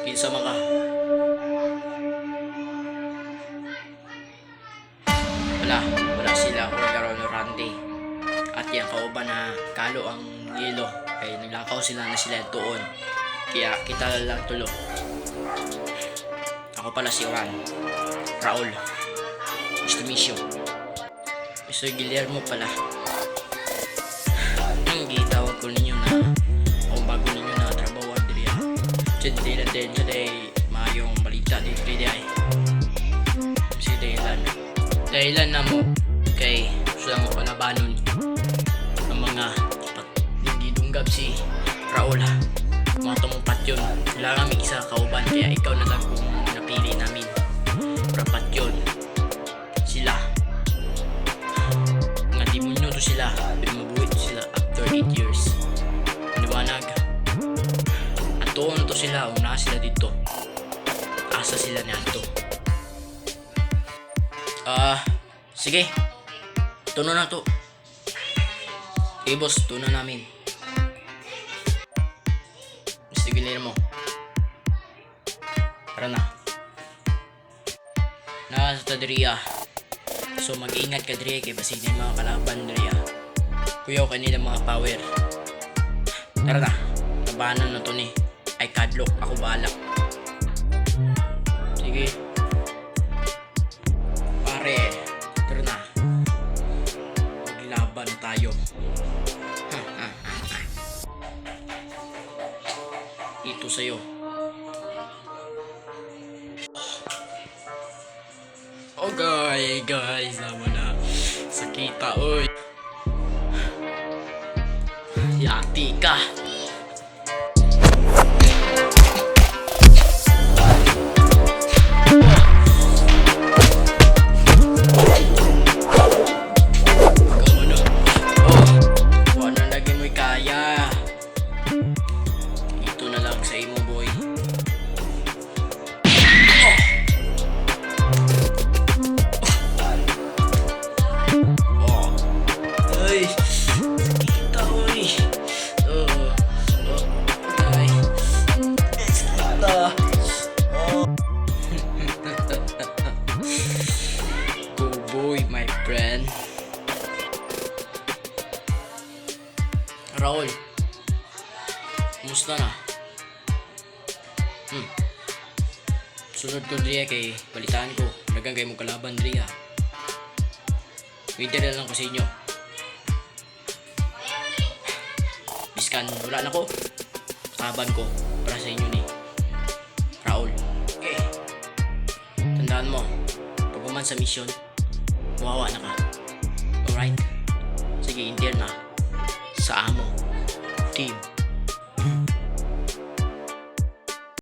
Kinsa man ka? Wala sila o Garono Rande. At yung kauban na kalo ang yelo ay naglakaw sila na sila doon. Kaya kita lang tulo. Ako pala si Raul. Nice to meet you. Mr. Guillermo pala. Ang gitawag ko ninyo na o bago ninyo na trabaho diri. Today mayong balita dito diri ay. Si Dahilan na mo kay gusto mo panabanon ng mga hindi dunggab si Raul. Mga tumumpat yun. Wala kami isa kauban kaya ikaw na lang kung napili namin. Rapat yun. Sila. Mga demonyo to sila. Mabuhay to sila after 8 years. Liwanag. At doon to sila. Una sila dito. Asa sila na ito. Sige. Tuno na to. Okay boss, tuno namin. Mr. Guillermo. Tara na. Nasa diriya. So mag-ingat ka diriya kay basig na yung mga kalaban diriya. Kuyaw kanila mga power. Tara na. Tabanan na to ni. Ay kadlok, ako bahala. Sige. Pare, tara na. Maglaban tayo. Ito sa'yo. Okay guys, naman na. Sakita, oy. Yati ka. Ito na lang sa imo boy. Ay, kita oy. Ay. Kita. Go boy, my friend. Raul. Kumusta na? Sunod ko diriya kay balitaan ko. Nagang kayo mong kalaban diriya. Winter na lang ko sa inyo. Biskan, wala na ko. Taban ko para sa inyo ni Raul. Okay. Tandaan mo, pag uman sa mission, mawawa na ka. Alright? Sige, Inter na. Sa amo. Team.